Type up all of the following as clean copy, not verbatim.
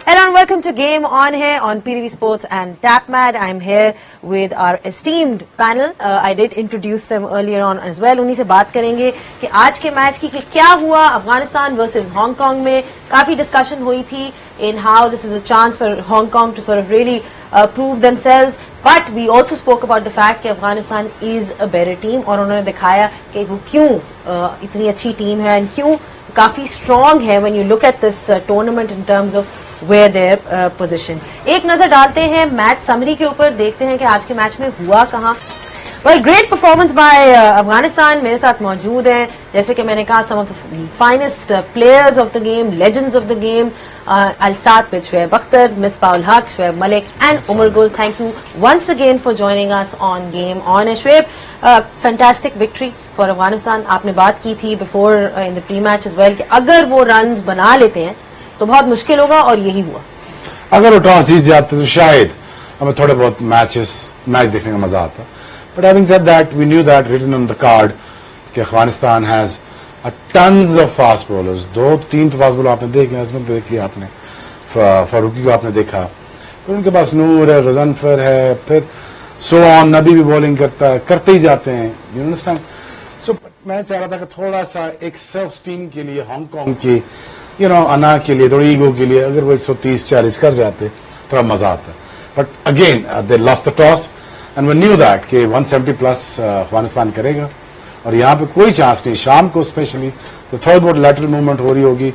Hello and welcome to Game On here on PTV Sports and TapMad. I'm here with our esteemed panel. I did introduce them earlier on as well. उन्हीं से बात करेंगे कि आज के match की कि क्या हुआ अफगानिस्तान वर्सेस हांगकांग में. काफी डिस्कशन हुई थी in how this is a chance for Hong Kong to sort of really prove themselves. But we also spoke about the fact कि Afghanistan is a better team और उन्होंने दिखाया कि वो क्यों इतनी अच्छी टीम है and क्यों काफी स्ट्रॉन्ग है when you look at this tournament in terms of where their position. एक नजर डालते हैं मैच समरी के ऊपर, देखते हैं कि आज के मैच में हुआ कहाँ. Well, great performance by Afghanistan. मेरे साथ मौजूद हैं, जैसे कि मैंने कहा, some of the finest players of the game, legends of the game. I'll start with Shoaib Akhtar, Misbah ul Haq, Shoaib Malik and Umar Gul. Thank you once again for joining us on Game On. Shoaib, fantastic victory for Afghanistan. आपने बात की थी before in the pre-match as well कि अगर वो runs बना लेते हैं तो बहुत मुश्किल होगा और यही हुआ. अगर वो टॉस जीत जाते तो शायद हमें थोड़े बहुत मैच देखने का मजा आता. But having said that, we knew that written on the card कि Afghanistan has tons of fast bowlers. 2-3 fast bowler आपने देख लिया, अजमत देख लिया आपने, फारूकी को आपने देखा, फिर उनके पास नूर है, रजनफर है, फिर सो ऑन, नबी भी बॉलिंग करते ही जाते हैं. You understand. सो मैं चाह रहा था कि थोड़ा सा एक सेल्फ स्टीम के लिए हांगकांग की अना के लिए, थोड़ी ईगो के लिए, अगर वो 130-40 कर जाते थोड़ा मजा आता. But again they lost the toss and we knew that कि 170 प्लस अफगानिस्तान करेगा और यहाँ पे कोई चांस नहीं. शाम को स्पेशली तो थोड़ी बहुत लैटरल मूवमेंट हो रही होगी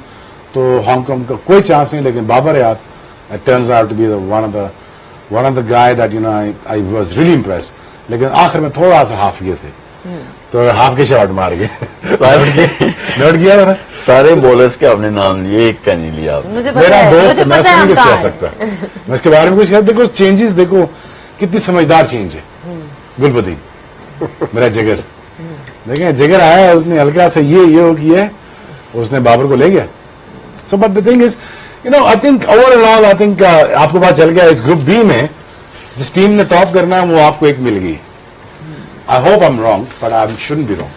तो हांगकांग का कोई चांस नहीं. लेकिन बाबर याद it turns out to be one of the guy that I was really impressed. लेकिन आखिर में थोड़ा सा हाफ गिर थे तो हाफ के शॉट मार गए. नोट किया था ना, सारे बॉलर्स के आपने नाम लिए, एक का नहीं लिया. मेरा दोस्त मैं उसको नहीं कुछ कह सकता. मैं इसके बारे में कुछ देखो, चेंजेस देखो कितनी समझदार चेंज है. गुलबदीन मेरा जिगर, देखें जिगर आया, उसने हल्का से ये हो किया, उसने बाबर को ले गया. So but the thing is I think overall I think आपको पता चल गया इस ग्रुप बी में जिस टीम ने टॉप करना है वो आपको एक मिल गई. I hope I'm wrong, but I shouldn't be wrong.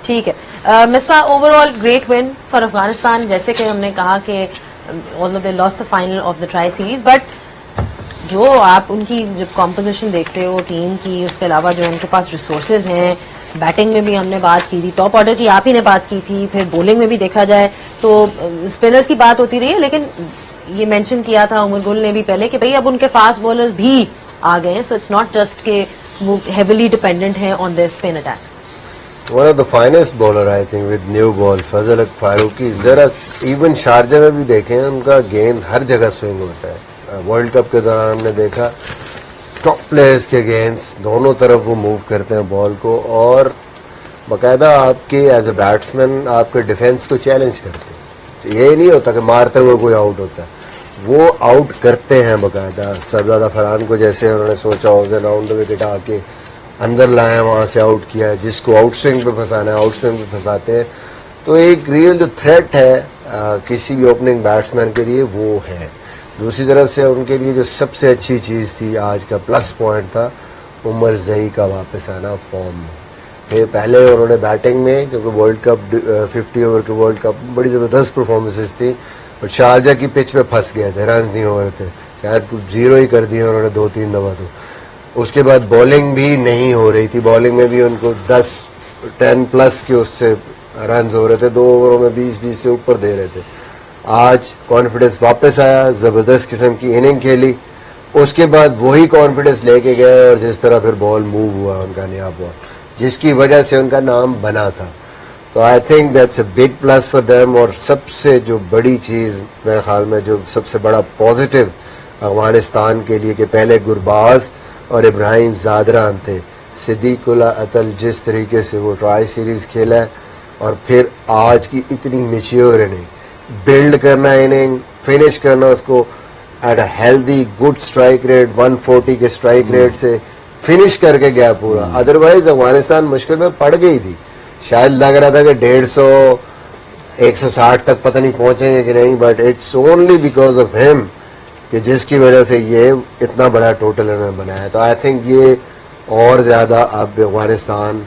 ठीक है. Misbah, overall great win for Afghanistan. जैसे कि हमने कहा कि although they lost the final of the tri series, but जो आप उनकी जब कॉम्पोजिशन देखते हो टीम की, उसके अलावा जो उनके पास रिसोर्सेज हैं, बैटिंग में भी हमने बात की थी, टॉप ऑर्डर की आप ही ने बात की थी, फिर बॉलिंग में भी देखा जाए तो स्पिनर्स की बात होती रही है. लेकिन ये मेंशन किया था उमर गुल ने भी पहले कि भाई अब उनके फास्ट बॉलर्स भी आ गए हैं. सो इट्स नॉट जस्ट के वो heavily dependent है on their spin attack. One of the finest bowler I think with new ball, फजल फारूकी. जरा इवन शारजा में भी देखें, उनका गेंद हर जगह स्विंग होता है. वर्ल्ड कप के दौरान हमने देखा टॉप प्लेयर्स के गेंद्स दोनों तरफ वो मूव करते हैं बॉल को और बाकायदा आपके एज ए बैट्समैन आपके डिफेंस को चैलेंज करते हैं. ये नहीं होता कि मारते हुए कोई आउट होता है, वो आउट करते हैं बाकायदा. सरदादा फरहान को जैसे उन्होंने सोचा राउंड विकेट आके अंदर लाया, वहां से आउट किया, जिसको आउट स्विंग पे फंसाना है आउट स्विंग पे फंसाते हैं. तो एक रियल जो थ्रेट है किसी भी ओपनिंग बैट्समैन के लिए वो है. दूसरी तरफ से उनके लिए जो सबसे अच्छी चीज थी, आज का प्लस पॉइंट था, उमर जही का वापस आना फॉर्म में. पहले उन्होंने बैटिंग में, क्योंकि वर्ल्ड कप 50 ओवर के वर्ल्ड कप बड़ी जबरदस्त परफॉर्मेंसेज थी, और शारजा की पिच पे फंस गए थे, रन नहीं हो रहे थे, शायद कुछ 0 ही कर दिए उन्होंने 2-3 दफा. तो उसके बाद बॉलिंग भी नहीं हो रही थी, बॉलिंग में भी उनको 10 प्लस के उससे रन हो रहे थे, 2 ओवरों में 20 से ऊपर दे रहे थे. आज कॉन्फिडेंस वापस आया, जबरदस्त किस्म की इनिंग खेली, उसके बाद वही कॉन्फिडेंस लेके गए और जिस तरह फिर बॉल मूव हुआ उनका नया बॉल, जिसकी वजह से उनका नाम बना था. तो I think that's a big plus for them. और सबसे जो बड़ी चीज मेरे ख्याल में, जो सबसे बड़ा पॉजिटिव अफगानिस्तान के लिए, कि पहले गुरबाज और इब्राहिम ज़ादरान थे, सिद्दीकुल्लाह अतल जिस तरीके से वो ट्राई सीरीज खेला है, और फिर आज की इतनी मैच्योर इनिंग, बिल्ड करना इनिंग, फिनिश करना उसको at a healthy good strike rate, 140 के स्ट्राइक रेट से फिनिश करके गया पूरा. अदरवाइज अफगानिस्तान मुश्किल में पड़ गई थी. शायद लग रहा था कि 150 160 तक पता नहीं पहुंचेंगे कि नहीं, but it's only because of him कि जिसकी वजह से ये इतना बड़ा टोटल रन बनाया. तो आई थिंक ये और ज्यादा अब अफगानिस्तान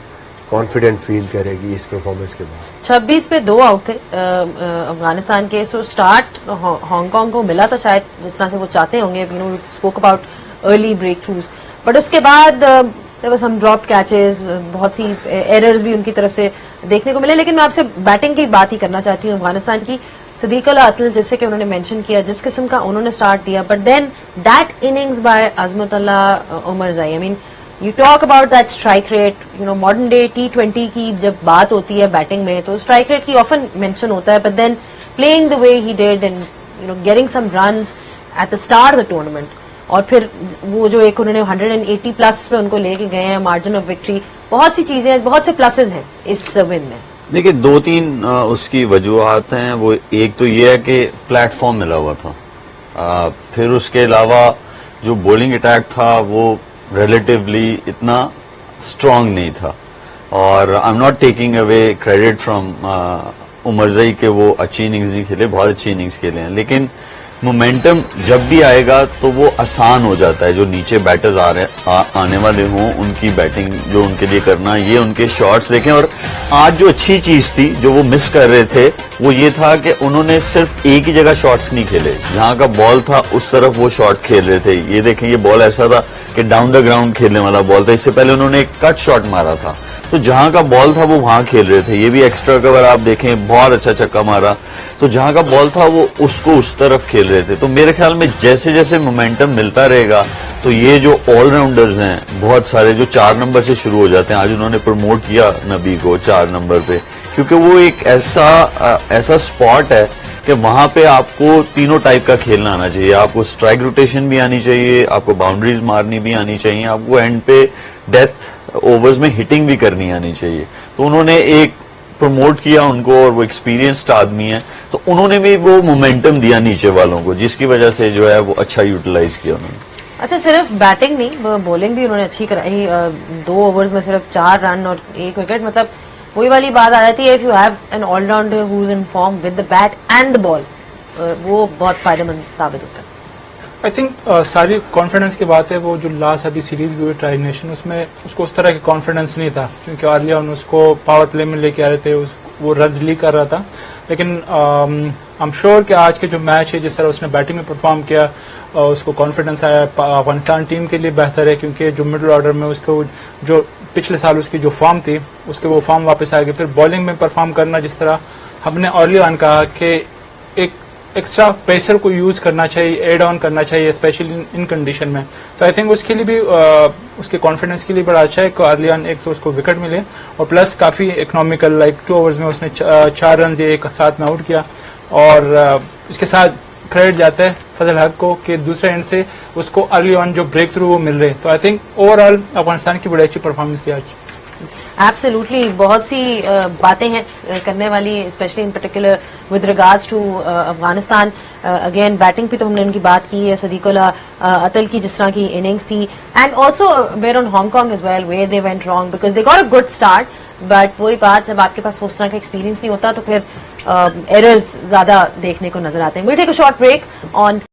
कॉन्फिडेंट फील करेगी इस परफॉर्मेंस के बाद। 26 पे 2 आउट थे अफगानिस्तान के। सो स्टार्ट हांगकांग को मिला था शायद जिस तरह से वो चाहते होंगे, you know spoke about early breakthroughs, but उसके बाद there were some drop catches, बहुत सी एरर्स भी उनकी तरफ से देखने को मिले। लेकिन मैं आपसे बैटिंग की बात ही करना चाहती हूँ अफगानिस्तान की। सदीक अल अतल जैसे कि उन्होंने मेंशन किया, जिस किस्म का उन्होंने स्टार्ट दिया, but then that innings by Azmatullah Omarzai, I mean you talk about that strike rate, you know modern day T20 की जब बात होती है बैटिंग में तो स्ट्राइक रेट की ऑफन मेंशन होता है, but then playing the way he did and you know getting some runs at the start of the tournament, और फिर वो जो एक उन्होंने 180 प्लस पे उनको लेके गए हैं, मार्जिन ऑफ विक्ट्री, बहुत सी चीजें, बहुत से प्लसेस हैं इस विन में। देखिए 2-3 उसकी वजूहत हैं। वो एक तो ये है कि प्लेटफॉर्म मिला हुआ था, फिर उसके अलावा जो बॉलिंग अटैक था वो रिलेटिवली इतना स्ट्रांग नहीं था, और I am not taking away credit from Omarzai के वो अच्छी इनिंग्स नहीं खेले, बहुत अच्छी इनिंग्स खेले हैं, लेकिन मोमेंटम जब भी आएगा तो वो आसान हो जाता है। जो नीचे बैटर्स आने वाले हों उनकी बैटिंग जो उनके लिए करना, ये उनके शॉट्स देखें। और आज जो अच्छी चीज थी जो वो मिस कर रहे थे वो ये था कि उन्होंने सिर्फ एक ही जगह शॉट्स नहीं खेले, जहां का बॉल था उस तरफ वो शॉट खेल रहे थे। ये देखें, ये बॉल ऐसा था कि डाउन द ग्राउंड खेलने वाला बॉल था। इससे पहले उन्होंने एक कट शॉट मारा था, तो जहां का बॉल था वो वहां खेल रहे थे। ये भी एक्स्ट्रा कवर आप देखें, बहुत अच्छा छक्का मारा, तो जहां का बॉल था वो उसको उस तरफ खेल रहे थे। तो मेरे ख्याल में जैसे जैसे मोमेंटम मिलता रहेगा तो ये जो ऑलराउंडर्स हैं बहुत सारे जो 4 नंबर से शुरू हो जाते हैं, आज उन्होंने प्रमोट किया नबी को 4 नंबर पे, क्योंकि वो एक ऐसा स्पॉट है कि वहां पे आपको तीनों टाइप का खेलना आना चाहिए। आपको स्ट्राइक रोटेशन भी आनी चाहिए, आपको बाउंड्रीज मारनी भी आनी चाहिए, आपको एंड पे डेथ ओवर्स में हिटिंग भी करनी आनी चाहिए। तो उन्होंने एक प्रमोट किया उनको, और वो एक्सपीरियंस्ड आदमी है, तो उन्होंने भी वो मोमेंटम दिया नीचे वालों को, जिसकी वजह से जो है वो अच्छा यूटिलाइज किया उन्होंने। अच्छा, सिर्फ बैटिंग नहीं, बॉलिंग भी उन्होंने अच्छी कराई। 2 ओवर्स में सिर्फ 4 रन और 1 विकेट, मतलब वही वाली बात आ जाती है, if you have an allrounder who is in form with the bat and the ball, वो बहुत फायदेमंद साबित होता है। आई थिंक सारी कॉन्फिडेंस की बात है। वो जो लास्ट अभी सीरीज भी हुई ट्राई नेशन, उसमें उसको उस तरह की कॉन्फिडेंस नहीं था, क्योंकि अर्ली ऑन उसको पावर प्ले में लेके आ रहे थे, वो रन लीक कर रहा था। लेकिन आई एम श्योर कि आज के जो मैच है, जिस तरह उसने बैटिंग में परफॉर्म किया, उसको कॉन्फिडेंस आया। अफगानिस्तान टीम के लिए बेहतर है, क्योंकि जो मिडिल ऑर्डर में उसको जो पिछले साल उसकी जो फॉर्म थी उसके वो फॉर्म वापस आएगी। फिर बॉलिंग में परफॉर्म करना, जिस तरह हमने अर्ली ऑन कहा कि एक एक्स्ट्रा पेसर को यूज करना चाहिए, एड ऑन करना चाहिए, स्पेशली इन कंडीशन में। तो आई थिंक उसके लिए भी उसके कॉन्फिडेंस के लिए बड़ा अच्छा है कि अर्ली ऑन एक तो उसको विकेट मिले, और प्लस काफी इकोनॉमिकल, लाइक 2 ओवर्स में उसने 4 रन दिए, एक साथ में आउट किया। और इसके साथ क्रेडिट जाता है फजल हक को कि दूसरे एंड से उसको अर्ली ऑन जो ब्रेक थ्रू वो मिल रहे। तो आई थिंक ओवरऑल अफगानिस्तान की बड़ी अच्छी परफॉर्मेंस थी आज। एब्सोल्युटली, बहुत सी बातें हैं करने वाली, specially in particular with regards to Afghanistan. Again batting पे तो हमने उनकी बात की है, सदीक अल अतल की जिस तरह की इनिंग्स थी, and also where on Hong Kong as well where they went wrong, because they got a good start, but वही बात, जब आपके पास उस तरह का एक्सपीरियंस नहीं होता तो फिर एरर्स ज्यादा देखने को नजर आते हैं। Will take a short break on